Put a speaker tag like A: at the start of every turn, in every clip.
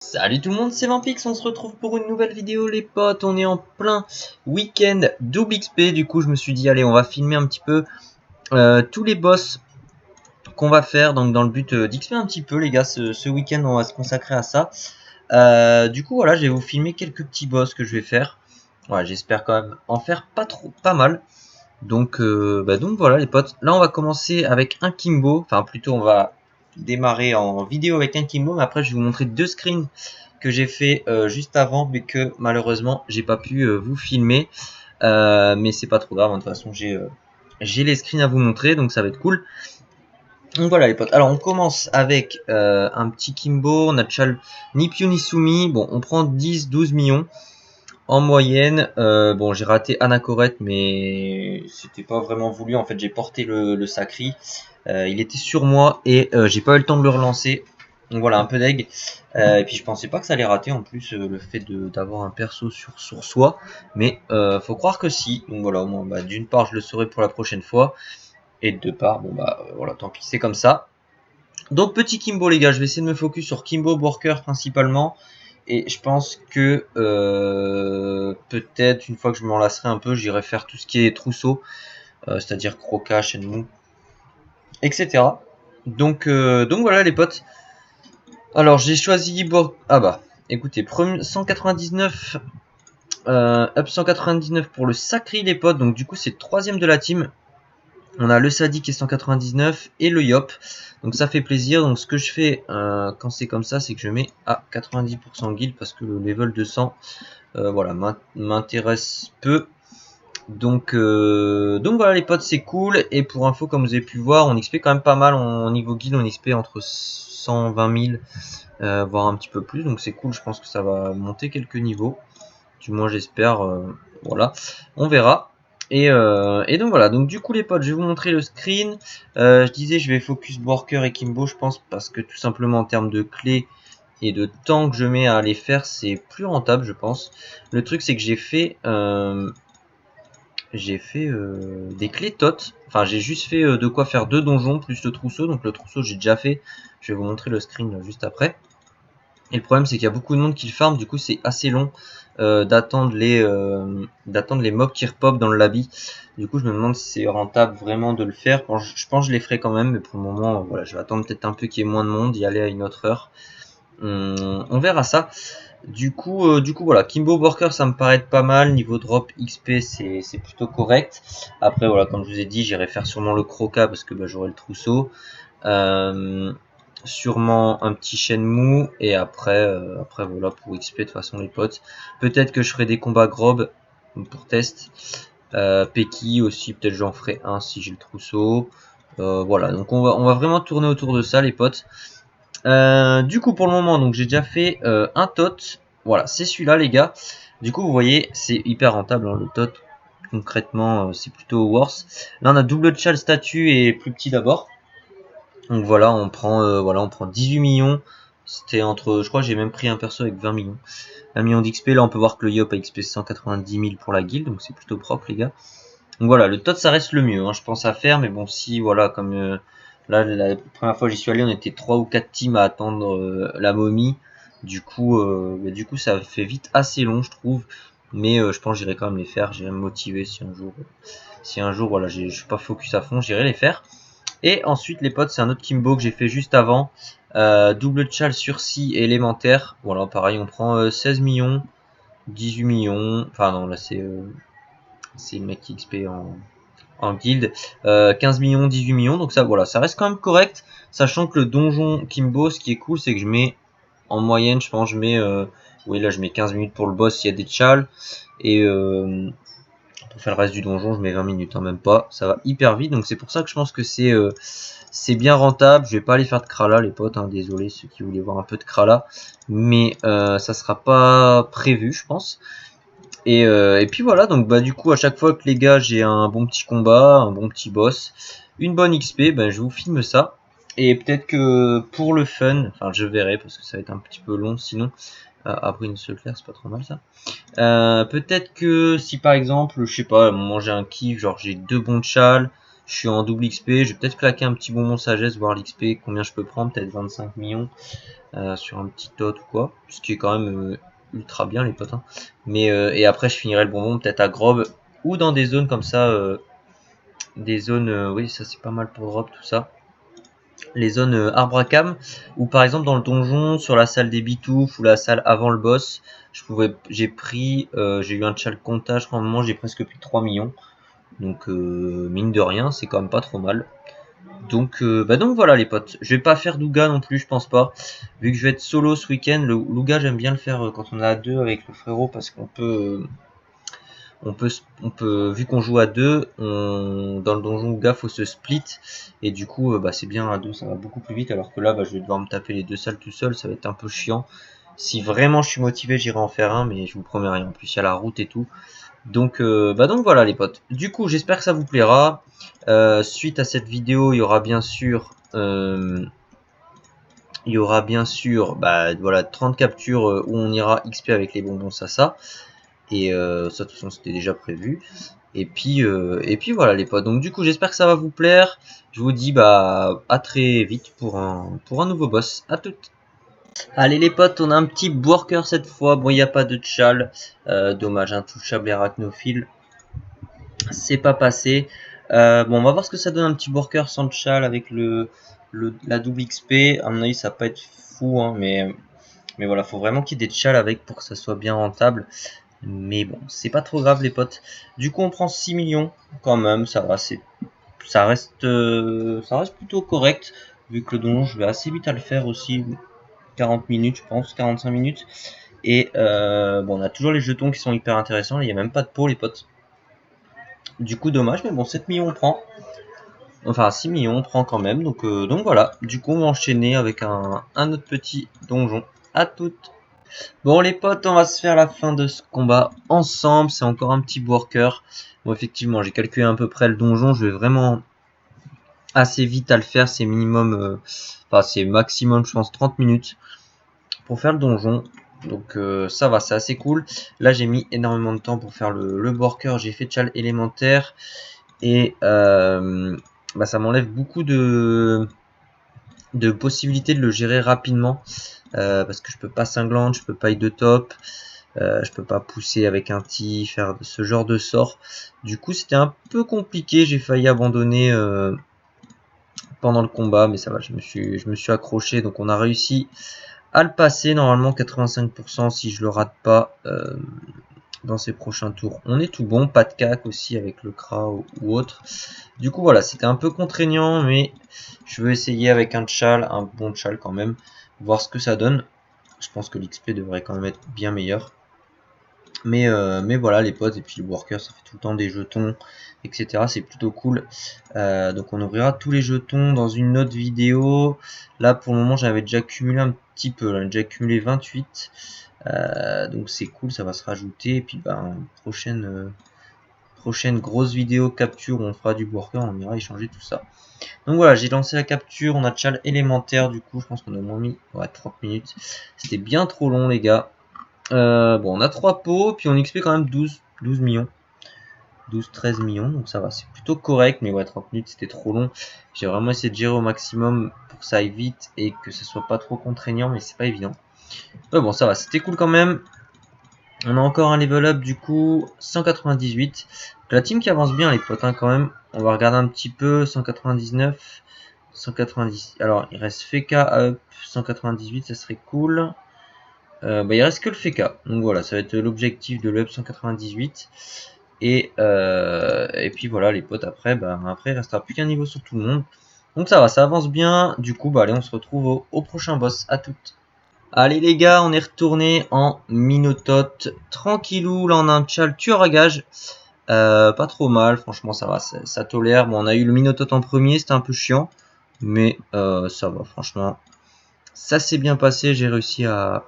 A: Salut tout le monde, c'est Vampix, on se retrouve pour une nouvelle vidéo les potes, on est en plein week-end double XP, du coup je me suis dit allez on va filmer un petit peu tous les boss qu'on va faire, donc dans le but d'XP un petit peu les gars, ce week-end on va se consacrer à ça. Du coup voilà, je vais vous filmer quelques petits boss que je vais faire, voilà, j'espère quand même en faire pas mal. Donc voilà les potes, là on va commencer avec un Kimbo, enfin plutôt on va démarrer en vidéo avec un Kimbo, mais après je vais vous montrer deux screens que j'ai fait juste avant, mais que malheureusement j'ai pas pu vous filmer, mais c'est pas trop grave, hein, de toute façon j'ai les screens à vous montrer, donc ça va être cool. Donc voilà les potes, alors on commence avec un petit Kimbo, on a Chal ni Piu ni Sumi, bon on prend 10-12 millions. En moyenne, bon j'ai raté Anacorette mais c'était pas vraiment voulu, en fait j'ai porté le Sacri, il était sur moi et j'ai pas eu le temps de le relancer, donc voilà un peu d'egg, et puis je pensais pas que ça allait rater en plus, le fait d'avoir un perso sur soi, mais faut croire que si, donc voilà au moins bah, d'une part je le saurai pour la prochaine fois, et de deux part bon bah voilà tant pis c'est comme ça. Donc petit Kimbo les gars, je vais essayer de me focus sur Kimbo Worker principalement. Et je pense que peut-être une fois que je m'en lasserai un peu, j'irai faire tout ce qui est trousseau, c'est-à-dire Croca, Shenmue, etc. Donc voilà les potes. Alors j'ai choisi ah bah écoutez, 199 up 199 pour le Sacri les potes. Donc du coup c'est le troisième de la team. On a le Sadi qui est 199 et le Yop. Donc ça fait plaisir. Donc ce que je fais quand c'est comme ça, c'est que je mets à 90% guild parce que le level 200 voilà, m'intéresse peu. Donc voilà les potes, c'est cool. Et pour info, comme vous avez pu voir, on XP quand même pas mal. En niveau guild, on XP entre 120 000, voire un petit peu plus. Donc c'est cool, je pense que ça va monter quelques niveaux. Du moins j'espère. Voilà, on verra. Et donc voilà, donc du coup les potes, je vais vous montrer le screen. Je disais, je vais focus Borker et Kimbo, je pense, parce que tout simplement en termes de clés et de temps que je mets à les faire, c'est plus rentable, je pense. Le truc, c'est que j'ai fait des clés tot. Enfin, j'ai juste fait de quoi faire 2 donjons plus le trousseau. Donc le trousseau, j'ai déjà fait. Je vais vous montrer le screen juste après. Et le problème, c'est qu'il y a beaucoup de monde qui le farm. Du coup, c'est assez long d'attendre les mobs qui repop dans le lobby. Du coup, je me demande si c'est rentable vraiment de le faire. Bon, je pense que je les ferai quand même, mais pour le moment, voilà, je vais attendre peut-être un peu qu'il y ait moins de monde, y aller à une autre heure. On verra ça. Du coup voilà, Kimbo Worker ça me paraît être pas mal. Niveau drop XP c'est plutôt correct. Après voilà, comme je vous ai dit, j'irai faire sûrement le Croca parce que bah, j'aurai le trousseau. Sûrement un petit Shenmue et après voilà pour XP de toute façon les potes. Peut-être que je ferai des combats Grob pour test. Peki aussi, peut-être j'en ferai un si j'ai le trousseau. Voilà, donc on va vraiment tourner autour de ça les potes. Du coup pour le moment donc j'ai déjà fait un tot, voilà c'est celui-là les gars. Du coup vous voyez c'est hyper rentable hein, le tot, concrètement c'est plutôt worse. Là on a double chal statut et plus petit d'abord. Donc voilà on prend 18 millions. C'était entre, je crois que j'ai même pris un perso avec 20 millions. 1 million d'XP, là on peut voir que le Yop a XP 190 000 pour la guilde, donc c'est plutôt propre les gars. Donc voilà, le tot ça reste le mieux, hein, je pense à faire, mais bon si voilà, comme là la première fois j'y suis allé, on était 3 ou 4 teams à attendre la momie. Du coup ça fait vite assez long je trouve, mais je pense que j'irai quand même les faire, j'irai me motiver si un jour voilà, je suis pas focus à fond, j'irai les faire. Et ensuite les potes, c'est un autre Kimbo que j'ai fait juste avant, double chal sursis et élémentaire. Voilà, pareil, on prend 16 millions, 18 millions, enfin non là c'est le mec qui XP en guild, 15 millions, 18 millions, donc ça voilà, ça reste quand même correct, sachant que le donjon Kimbo, ce qui est cool, c'est que je mets en moyenne, je pense, oui là je mets 15 minutes pour le boss s'il y a des chals, et pour faire le reste du donjon, je mets 20 minutes, hein, même pas, ça va hyper vite, donc c'est pour ça que je pense que c'est bien rentable. Je vais pas aller faire de Krala les potes, hein, désolé ceux qui voulaient voir un peu de Krala, mais ça sera pas prévu je pense. Et puis voilà, donc bah du coup à chaque fois que les gars j'ai un bon petit combat, un bon petit boss, une bonne XP, bah, je vous filme ça. Et peut-être que pour le fun, enfin je verrai parce que ça va être un petit peu long sinon. Après une seule claire c'est pas trop mal ça. Peut-être que si par exemple, je sais pas, à un moment j'ai un kiff, genre j'ai 2 bons chals, Je suis en double XP, je vais peut-être claquer un petit bonbon sagesse, voir l'XP, combien je peux prendre, peut-être 25 millions sur un petit tot ou quoi, ce qui est quand même ultra bien les potes. Hein. Mais et après je finirai le bonbon peut-être à Grob ou dans des zones comme ça, des zones, oui ça c'est pas mal pour drop tout ça. Les zones arbre à cam, ou par exemple dans le donjon, sur la salle des bitoufs ou la salle avant le boss, j'ai eu un chal comptage, à un moment j'ai presque plus de 3 millions. Donc mine de rien, c'est quand même pas trop mal. Donc voilà les potes. Je vais pas faire Douga non plus, je pense pas. Vu que je vais être solo ce week-end, le Douga j'aime bien le faire quand on est à deux avec le frérot parce qu'on peut, vu qu'on joue à deux, dans le donjon Douga faut se split et du coup c'est bien à deux, ça va beaucoup plus vite. Alors que là je vais devoir me taper les deux salles tout seul, ça va être un peu chiant. Si vraiment je suis motivé, j'irai en faire un, mais je vous promets rien. En plus il y a la route et tout. Donc voilà les potes. Du coup j'espère que ça vous plaira. Suite à cette vidéo, il y aura bien sûr voilà 30 captures où on ira XP avec les bonbons Sasa. Et ça de toute façon c'était déjà prévu. Et puis voilà les potes. Donc du coup j'espère que ça va vous plaire. Je vous dis à très vite pour un nouveau boss. À toutes. Allez les potes, on a un petit worker cette fois. Bon, il n'y a pas de tchal. Dommage, intouchable et arachnophile. C'est pas passé. Bon, on va voir ce que ça donne un petit worker sans tchal avec la double XP. À mon avis, ça va pas être fou, hein, mais voilà, faut vraiment qu'il y ait des tchals avec pour que ça soit bien rentable. Mais bon, c'est pas trop grave les potes. Du coup, on prend 6 millions quand même. Ça va, ça reste plutôt correct. Vu que le donjon, je vais assez vite à le faire aussi. 40 minutes, je pense, 45 minutes. Et on a toujours les jetons qui sont hyper intéressants. Il n'y a même pas de pot, les potes. Du coup, dommage, mais bon, 7 millions on prend. Enfin, 6 millions on prend quand même. Donc voilà. Du coup, on va enchaîner avec un autre petit donjon. À toutes. Bon, les potes, on va se faire la fin de ce combat ensemble. C'est encore un petit worker. Bon, effectivement, j'ai calculé à peu près le donjon. Je vais vraiment assez vite à le faire. C'est minimum, c'est maximum, je pense, 30 minutes pour faire le donjon. Donc ça va, c'est assez cool. Là j'ai mis énormément de temps pour faire le worker. J'ai fait tchal élémentaire et ça m'enlève beaucoup de possibilités de le gérer rapidement parce que je peux pas cinglante, je peux pas de top, je peux pas pousser avec un ti, faire ce genre de sort. Du coup c'était un peu compliqué, j'ai failli abandonner pendant le combat, mais ça va, je me suis accroché, donc on a réussi à le passer, normalement 85% si je le rate pas dans ces prochains tours. On est tout bon, pas de cac aussi avec le Kra ou autre. Du coup voilà, c'était un peu contraignant, mais je veux essayer avec un tchal, un bon tchal quand même, voir ce que ça donne. Je pense que l'XP devrait quand même être bien meilleur. Mais voilà les potes, et puis le worker ça fait tout le temps des jetons, etc. C'est plutôt cool. Donc on ouvrira tous les jetons dans une autre vidéo. Là pour le moment j'avais déjà cumulé un petit peu, j'ai déjà cumulé 28. Donc c'est cool, ça va se rajouter. Et puis prochaine grosse vidéo capture où on fera du worker, on ira échanger tout ça. Donc voilà, j'ai lancé la capture, on a tchal élémentaire du coup, je pense qu'on a au moins mis 30 minutes. C'était bien trop long les gars. On a 3 pots, puis on XP quand même 12 millions. 12-13 millions, donc ça va, c'est plutôt correct, mais 30 minutes c'était trop long. J'ai vraiment essayé de gérer au maximum pour que ça aille vite et que ce soit pas trop contraignant, mais c'est pas évident. Bon, ça va, c'était cool quand même. On a encore un level up du coup, 198. La team qui avance bien les potes hein, quand même. On va regarder un petit peu, 199, 190. Alors il reste Feka up, 198, ça serait cool. Il reste que le Feka. Donc voilà, ça va être l'objectif de l'up 198. Et puis voilà les potes après, après il restera plus qu'un niveau sur tout le monde. Donc ça va, ça avance bien. Du coup, allez, on se retrouve au prochain boss. À toutes. Allez les gars, on est retourné en Minotote. Tranquillou, là on a un tchal tueur à gage. Pas trop mal, franchement ça va, ça tolère. Bon, on a eu le Minotote en premier, c'était un peu chiant. Mais ça va, franchement. Ça s'est bien passé, j'ai réussi à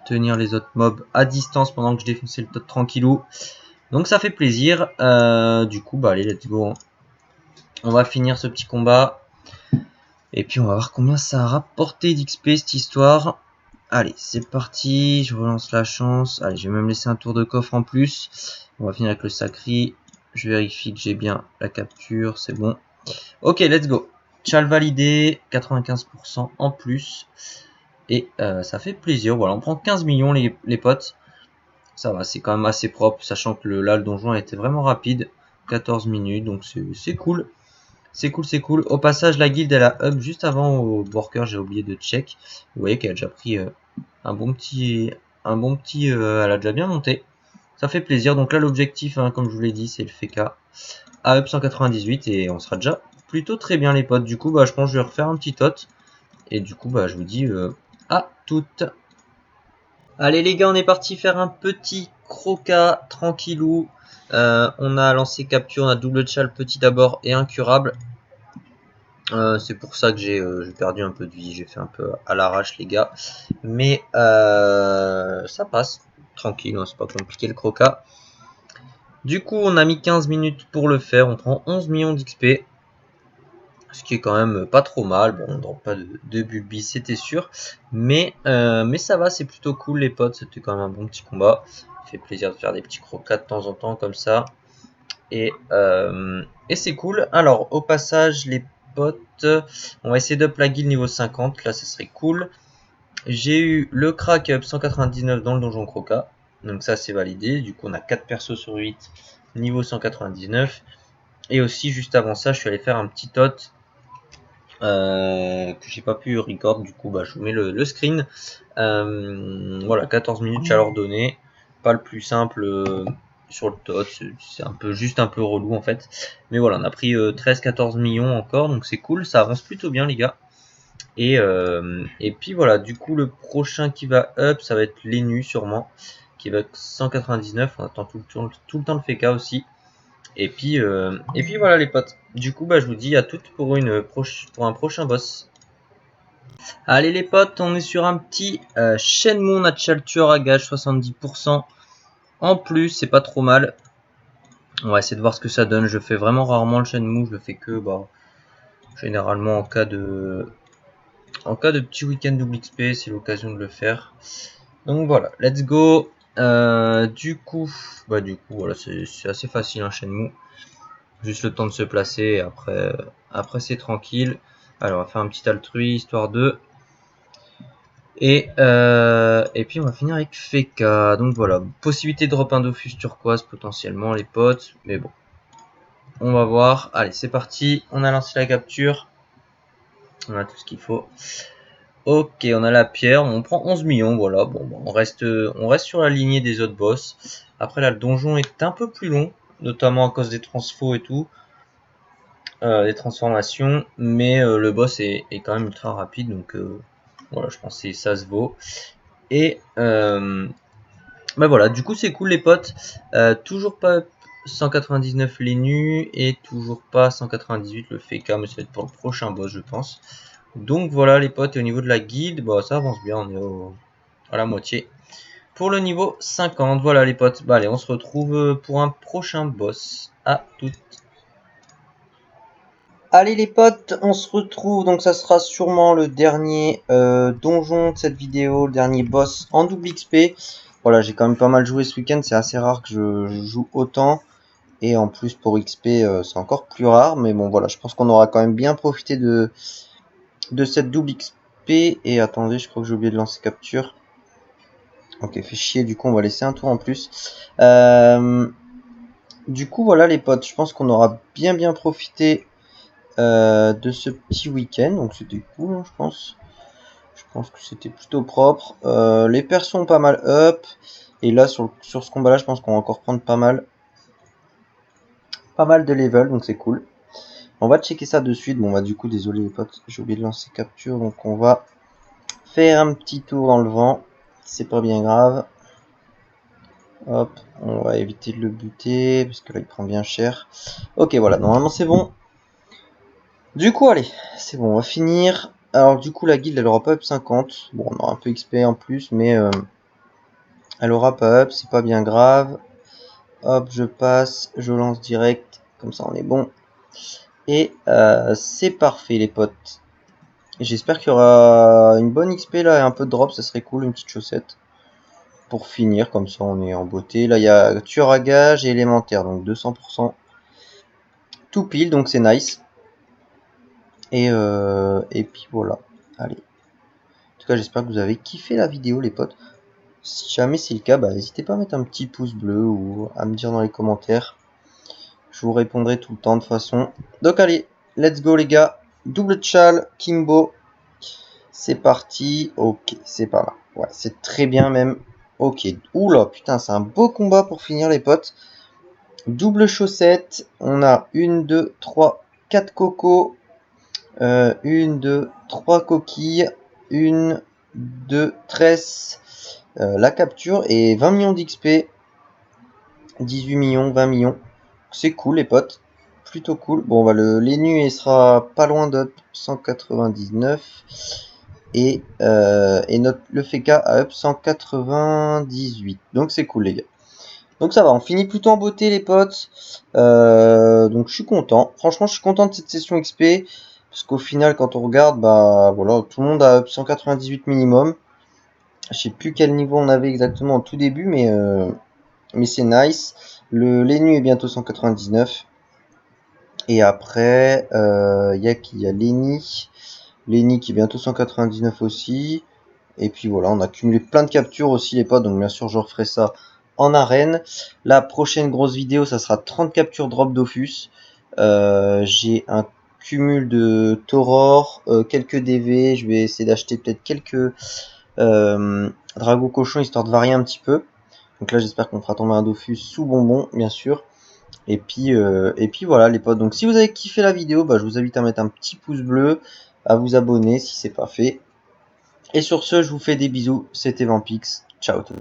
A: tenir les autres mobs à distance pendant que je défonçais le tot tranquillou. Donc ça fait plaisir. Du coup, allez, let's go. On va finir ce petit combat. Et puis on va voir combien ça a rapporté d'XP cette histoire. Allez, c'est parti. Je relance la chance. Allez, je vais même laisser un tour de coffre en plus. On va finir avec le sacri. Je vérifie que j'ai bien la capture, c'est bon. Ok, let's go. Chal validé, 95% en plus. Et ça fait plaisir. Voilà, on prend 15 millions les potes. Ça va, c'est quand même assez propre, sachant que là, le donjon a été vraiment rapide. 14 minutes, donc c'est cool. C'est cool, c'est cool. Au passage, la guilde, elle a up juste avant au worker, j'ai oublié de check. Vous voyez qu'elle a déjà pris un bon petit... elle a déjà bien monté. Ça fait plaisir. Donc là, l'objectif, hein, comme je vous l'ai dit, c'est le FK à up 198 et on sera déjà plutôt très bien, les potes. Du coup, bah, je pense que je vais refaire un petit tot. Et du coup, bah, je vous dis à toutes. Allez les gars, on est parti faire un petit croca tranquillou. On a lancé capture, on a double chal petit d'abord et incurable. C'est pour ça que j'ai perdu un peu de vie, j'ai fait un peu à l'arrache les gars. Mais ça passe, tranquille, hein, c'est pas compliqué le croca. Du coup on a mis 15 minutes pour le faire, on prend 11 millions d'XP. Ce qui est quand même pas trop mal, bon on ne drop pas de bulbis c'était sûr. Mais ça va, c'est plutôt cool les potes, c'était quand même un bon petit combat. Ça fait plaisir de faire des petits crocas de temps en temps comme ça. Et c'est cool. Alors au passage les potes, on va essayer d'up la guild niveau 50, là ça serait cool. J'ai eu le crack up 199 dans le donjon croca, donc ça c'est validé. Du coup on a 4 persos sur 8 niveau 199. Et aussi juste avant ça je suis allé faire un petit tot que j'ai pas pu record, du coup bah, je vous mets le screen. Voilà, 14 minutes à leur donner, pas le plus simple sur le tot, c'est un peu juste un peu relou en fait, mais voilà, on a pris 13-14 millions encore, donc c'est cool, ça avance plutôt bien les gars. Et puis voilà, du coup le prochain qui va up, ça va être l'ENU sûrement, qui va 199, on attend tout le temps le FK aussi. Et puis voilà les potes. Du coup bah je vous dis à toutes pour un prochain boss. Allez les potes, on est sur un petit Shenmue, on a tueur à gage 70%. En plus, c'est pas trop mal. On va essayer de voir ce que ça donne. Je fais vraiment rarement le Shenmue, je le fais que généralement en cas de petit week-end double XP, c'est l'occasion de le faire. Donc voilà, let's go. Du coup voilà, c'est assez facile un Shenmue. Juste le temps de se placer et après c'est tranquille. Alors on va faire un petit altruis histoire de. Et puis on va finir avec Feka. Donc voilà, possibilité de drop un Dofus turquoise potentiellement les potes. Mais bon, on va voir. Allez, c'est parti. On a lancé la capture. On a tout ce qu'il faut. Ok, on a la pierre. On prend 11 millions. Voilà, bon, on reste sur la lignée des autres boss. Après là, le donjon est un peu plus long, notamment à cause des transfos et tout. Des transformations. Mais le boss est quand même ultra rapide. Donc voilà, je pense que ça se vaut. Et bah voilà, du coup c'est cool les potes. Toujours pas 199 les nus et toujours pas 198 le FK, mais ça va être pour le prochain boss je pense. Donc voilà les potes, et au niveau de la guilde, bah ça avance bien, on est à la moitié. Pour le niveau 50, voilà les potes. Bah allez, on se retrouve pour un prochain boss. À toutes. Allez les potes, on se retrouve, donc ça sera sûrement le dernier donjon de cette vidéo, le dernier boss en double XP. Voilà, j'ai quand même pas mal joué ce week-end, c'est assez rare que je joue autant. Et en plus pour XP, c'est encore plus rare. Mais bon voilà, je pense qu'on aura quand même bien profité de cette double XP. Et attendez, je crois que j'ai oublié de lancer capture. Ok, fait chier, du coup on va laisser un tour en plus. Du coup voilà les potes, je pense qu'on aura bien profité de ce petit week-end, donc c'était cool hein, je pense que c'était plutôt propre. Les persos sont pas mal up, et là sur ce combat là je pense qu'on va encore prendre pas mal de level, donc c'est cool. On va checker ça de suite. Bon bah du coup désolé les potes, j'ai oublié de lancer capture, donc on va faire un petit tour dans le vent, c'est pas bien grave. Hop, on va éviter de le buter parce que là il prend bien cher. Ok voilà, normalement c'est bon. Du coup, allez, c'est bon, on va finir. Alors, du coup, la guilde, elle aura pas up 50. Bon, on aura un peu XP en plus, mais elle aura pas up, c'est pas bien grave. Hop, je passe, je lance direct, comme ça on est bon. Et c'est parfait, les potes. J'espère qu'il y aura une bonne XP là et un peu de drop, ça serait cool, une petite chaussette. Pour finir, comme ça on est en beauté. Là, il y a tueur à gage et élémentaire, donc 200%.
B: tout pile, donc c'est nice. Et puis voilà. Allez. En tout cas, j'espère que vous avez kiffé la vidéo, les potes. Si jamais c'est le cas, bah, n'hésitez pas à mettre un petit pouce bleu ou à me dire dans les commentaires. Je vous répondrai tout le temps de toute façon. Donc allez, let's go les gars. Double tchal, Kimbo. C'est parti. Ok, c'est pas mal. Ouais, c'est très bien même. Ok. Oula, putain, c'est un beau combat pour finir les potes. Double chaussette. On a 1, 2, 3, 4 cocos. 1, 2, 3 coquilles. 1, 2, tresses. La capture et 20 millions d'XP. 18 millions, 20 millions. C'est cool les potes. Plutôt cool. Bon bah l'ENU il sera pas loin d'up 199. Et le FK a up 198. Donc c'est cool les gars. Donc ça va, on finit plutôt en beauté les potes. Donc je suis content. Franchement je suis content de cette session XP. Parce qu'au final quand on regarde, bah voilà, tout le monde a up 198 minimum. Je sais plus quel niveau on avait exactement au tout début, mais c'est nice. L'ENU est bientôt 199. Et après, il y a qui? Il y a l'ENI. L'ENI qui est bientôt 199 aussi. Et puis voilà, on a cumulé plein de captures aussi les potes. Donc bien sûr, je referai ça en arène. La prochaine grosse vidéo, ça sera 30 captures drop Dofus. J'ai un cumul de Toror, quelques DV. Je vais essayer d'acheter peut-être quelques Drago Cochon, histoire de varier un petit peu. Donc là, j'espère qu'on fera tomber un Dofus sous bonbon, bien sûr. Et puis voilà les potes. Donc si vous avez kiffé la vidéo, bah, je vous invite à mettre un petit pouce bleu, à vous abonner si c'est pas fait. Et sur ce, je vous fais des bisous. C'était Vampix. Ciao tout le monde.